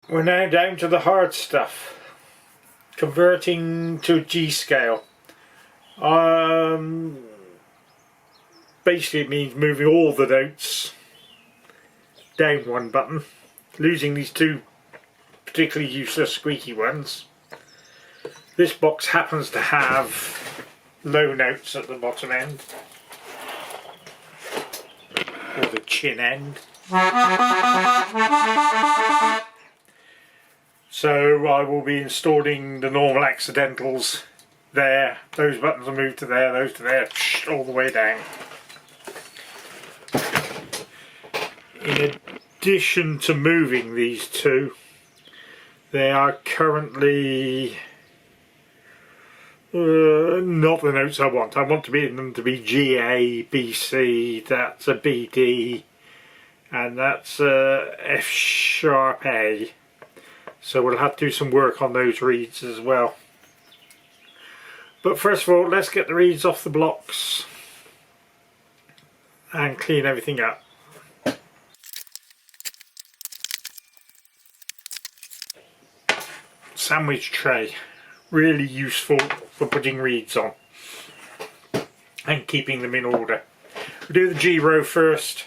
We're now down to the hard stuff. Converting to G scale. Basically it means moving all the notes down one button, losing these two particularly useless squeaky ones. This box happens to have low notes at the bottom end, or the chin end. So I will be installing the normal accidentals there. Those buttons will move to there, those to there, all the way down. In addition to moving these two, they are currently not the notes I want. I want them to be G, A, B, C, that's a B, D, and that's a F sharp A. So we'll have to do some work on those reeds as well. But first of all, let's get the reeds off the blocks and clean everything up. Sandwich tray, really useful for putting reeds on and keeping them in order. We'll do the G row first.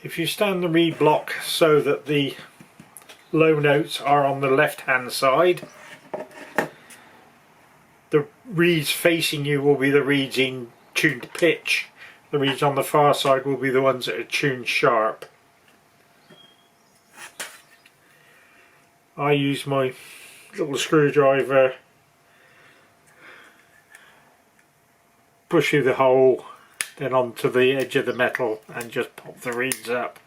If you stand the reed block so that the low notes are on the left hand side, the reeds facing you will be the reeds in tuned pitch. The reeds on the far side will be the ones that are tuned sharp. I use my little screwdriver, push through the hole, then onto the edge of the metal and just pop the reeds up.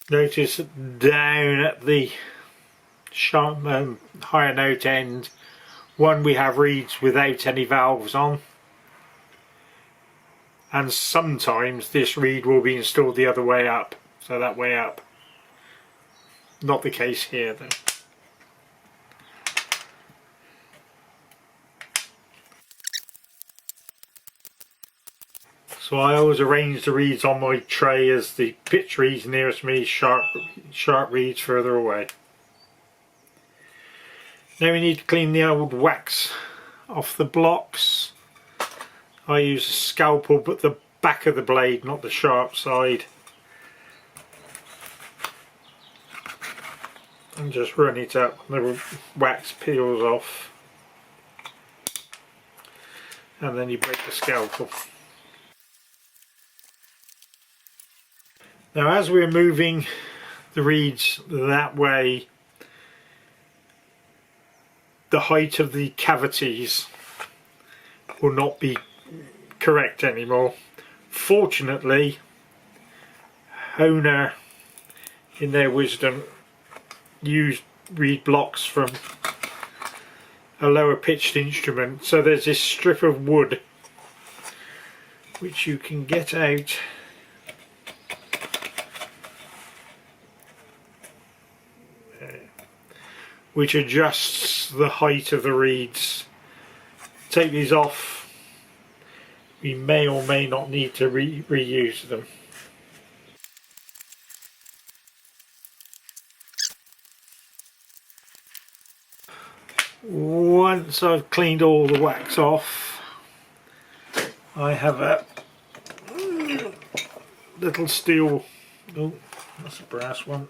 Notice down at the sharp higher note end, one we have reeds without any valves on, and sometimes this reed will be installed the other way up, so that way up. Not the case here though. So I always arrange the reeds on my tray as the pitch reeds nearest me, sharp reeds further away. Now we need to clean the old wax off the blocks. I use a scalpel, but the back of the blade, not the sharp side. And just run it up, the wax peels off. And then you break the scalpel. Now as we're moving the reeds that way, the height of the cavities will not be correct anymore. Fortunately, Hohner, in their wisdom, used reed blocks from a lower pitched instrument. So there's this strip of wood which you can get out which adjusts the height of the reeds. Take these off. We may or may not need to reuse them. Once I've cleaned all the wax off, I have a little steel, oh that's a brass one,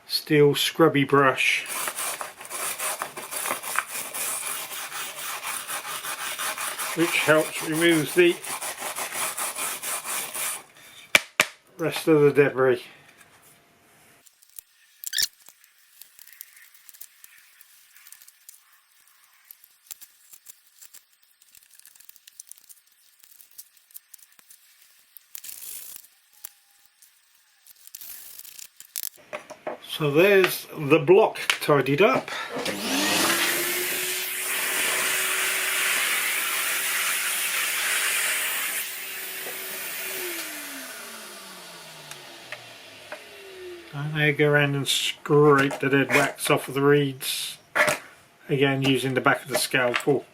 steel scrubby brush. Which helps remove the rest of the debris. So there's the block tidied up. And I go around and scrape the dead wax off of the reeds, again using the back of the scalpel.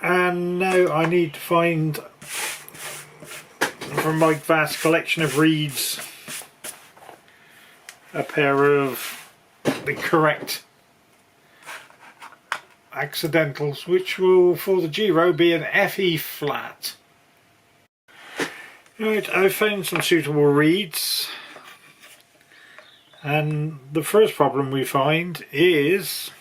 And now I need to find, from my vast collection of reeds, a pair of the correct accidentals, which will, for the Giro, be an FE flat. Right, I've found some suitable reeds, and the first problem we find is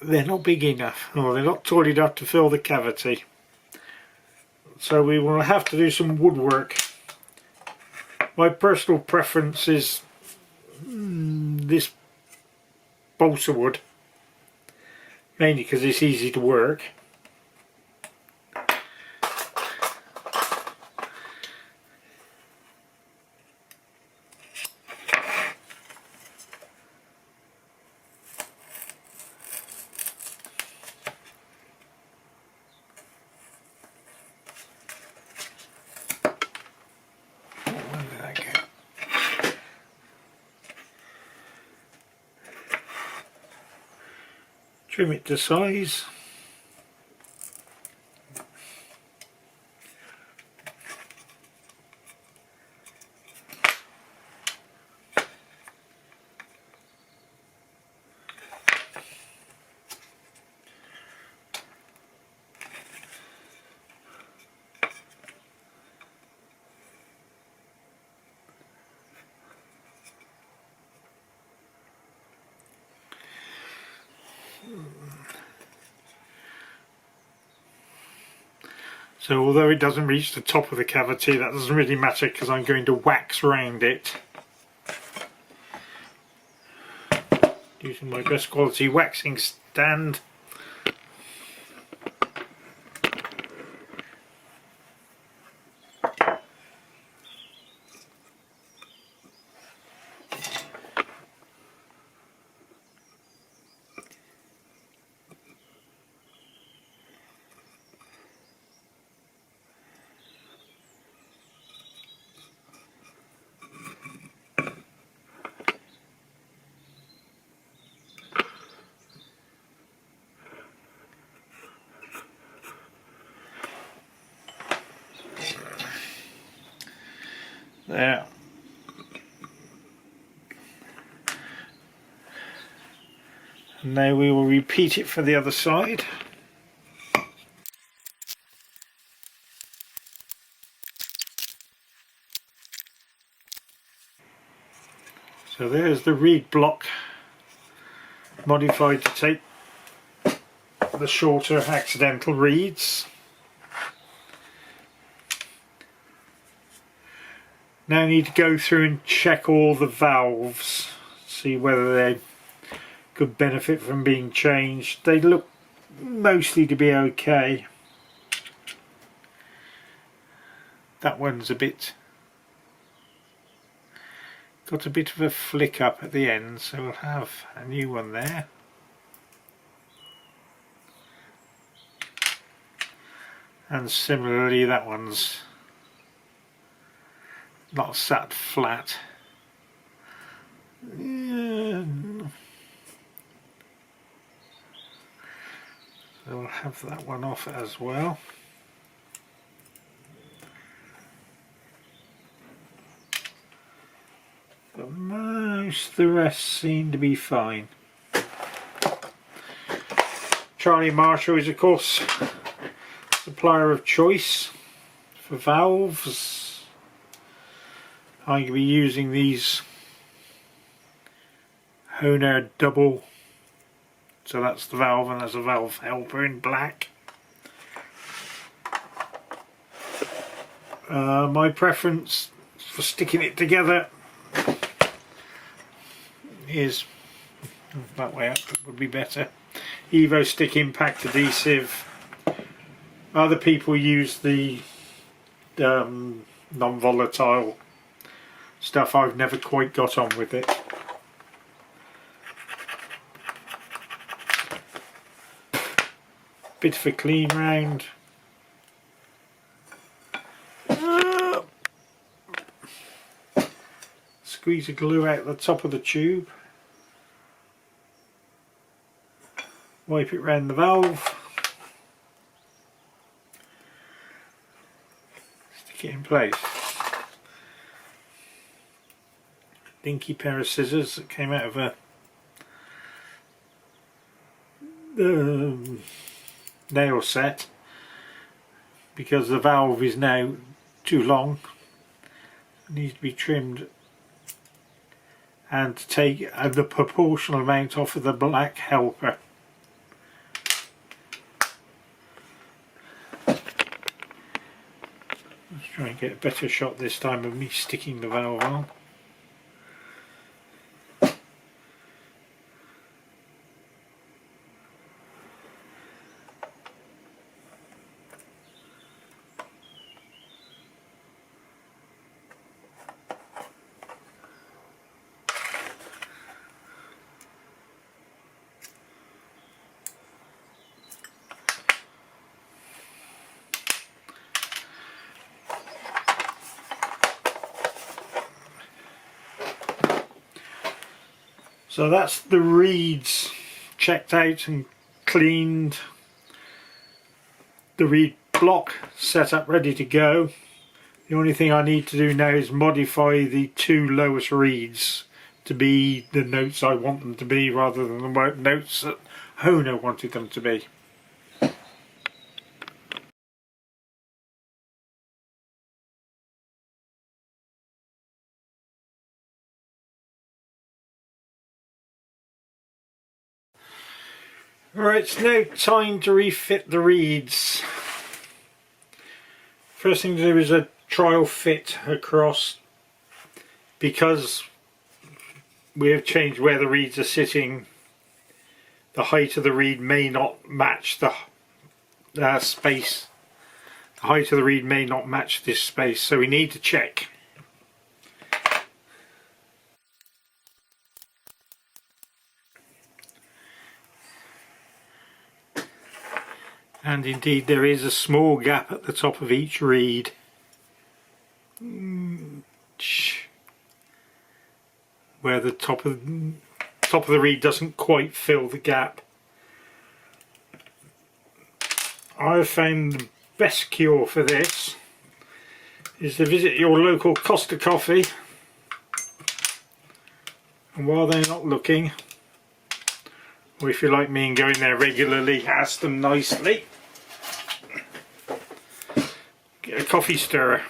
they're not big enough, or they're not tall enough to fill the cavity. So we will have to do some woodwork. My personal preference is this balsa wood, mainly because it's easy to work. Trim it to size. So although it doesn't reach the top of the cavity, that doesn't really matter because I'm going to wax round it using my best quality waxing stand. There. And now we will repeat it for the other side. So there's the reed block modified to take the shorter accidental reeds. Now I need to go through and check all the valves, see whether they could benefit from being changed. They look mostly to be okay. That one's got a bit of a flick up at the end, so we'll have a new one there. And similarly that one's not sat flat. Yeah. So we'll have that one off as well. But most of the rest seem to be fine. Charlie Marshall is of course supplier of choice for valves. I'm going to be using these Hohner double, so that's the valve and that's a valve helper in black. My preference for sticking it together is that way up would be better. Evo stick impact adhesive. Other people use the non-volatile stuff. I've never quite got on with it. Bit of a clean round. Squeeze the glue out the top of the tube. Wipe it round the valve. Stick it in place. Dinky pair of scissors that came out of a nail set, because the valve is now too long. It needs to be trimmed, and take the proportional amount off of the black helper. Let's try and get a better shot this time of me sticking the valve on. So that's the reeds checked out and cleaned. The reed block set up ready to go. The only thing I need to do now is modify the two lowest reeds to be the notes I want them to be, rather than the notes that Hohner wanted them to be. Alright, it's now time to refit the reeds. First thing to do is a trial fit across, because we have changed where the reeds are sitting. The height of the reed may not match the space. The height of the reed may not match this space, so we need to check. And indeed there is a small gap at the top of each reed. Where the top of the reed doesn't quite fill the gap. I've found the best cure for this is to visit your local Costa Coffee, and while they're not looking, or if you're like me and go in there regularly, ask them nicely. Get a coffee stirrer.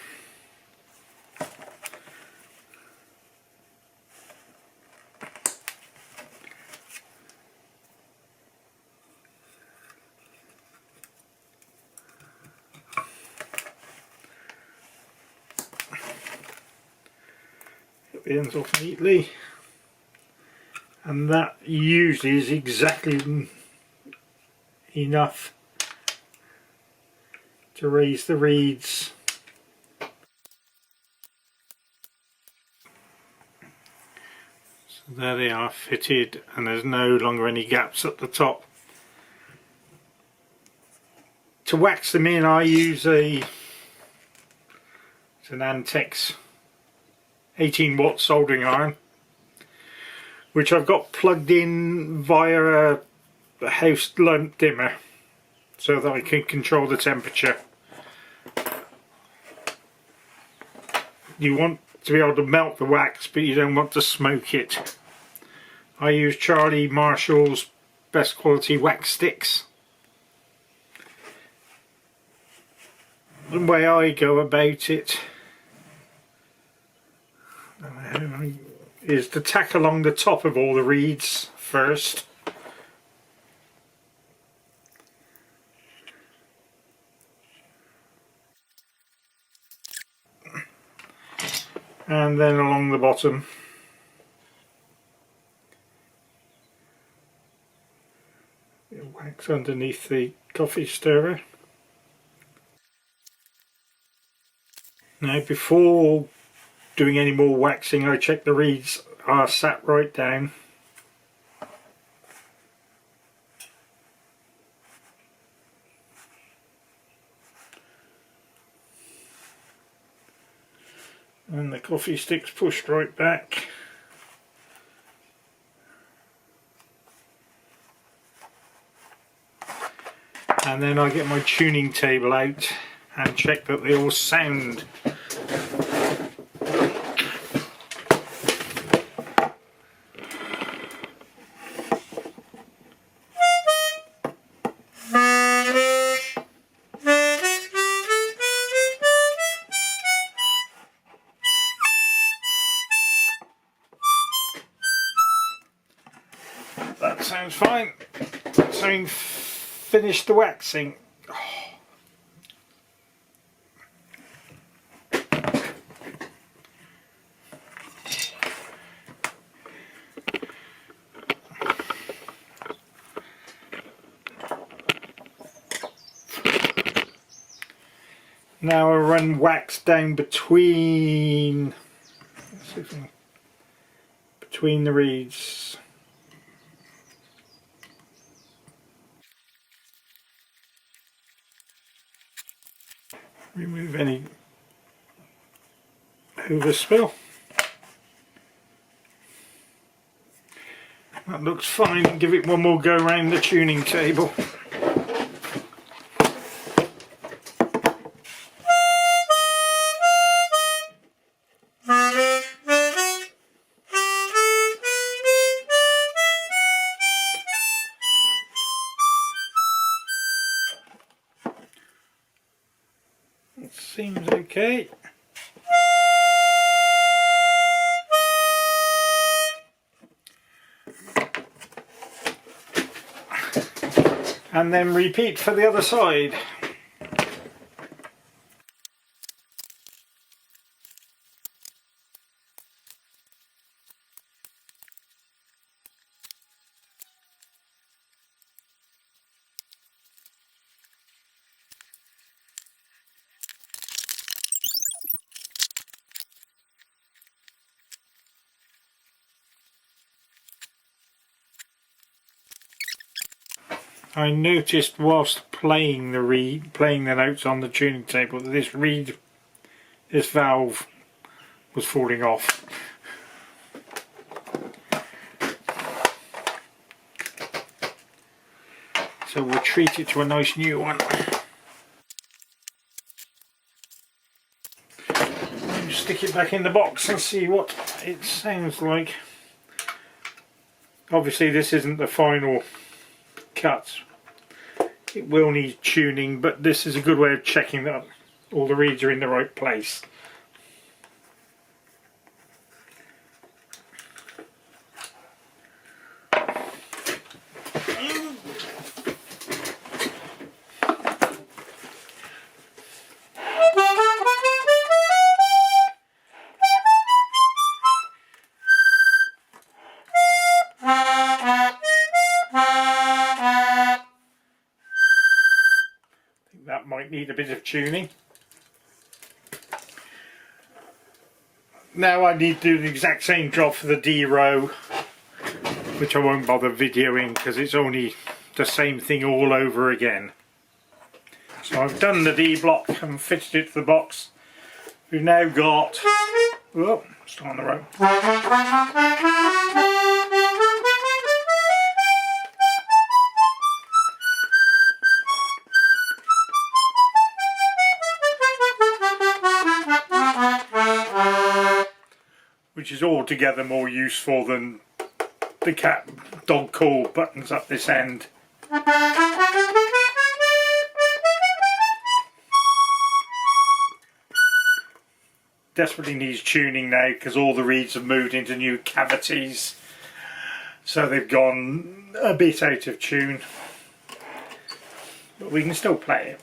Get the ends off neatly. And that usually is exactly enough to raise the reeds. So there they are, fitted, and there's no longer any gaps at the top. To wax them in, I use an Antex 18-watt soldering iron, which I've got plugged in via a house lamp dimmer, so that I can control the temperature. You want to be able to melt the wax, but you don't want to smoke it. I use Charlie Marshall's best quality wax sticks. The way I go about it is to tack along the top of all the reeds first. And then along the bottom. wax underneath the coffee stirrer. Now before doing any more waxing, I check the reeds are sat right down. And the coffee stick's pushed right back. And then I get my tuning table out and check that they all sound. That sounds fine. So we finished the waxing. Now I run wax down between the reeds. Remove any overspill. That looks fine. Give it one more go around the tuning table. It seems okay. And then repeat for the other side. I noticed whilst playing the notes on the tuning table that this valve was falling off. So we'll treat it to a nice new one. We'll stick it back in the box and see what it sounds like. Obviously this isn't the final cut. It will need tuning, but this is a good way of checking that all the reeds are in the right place. That might need a bit of tuning. Now I need to do the exact same job for the D row, which I won't bother videoing because it's only the same thing all over again. So I've done the D block and fitted it to the box. We've now got, oh, start on the row. Which is altogether more useful than the cat dog call buttons up this end. Desperately needs tuning now because all the reeds have moved into new cavities, so they've gone a bit out of tune, but we can still play it.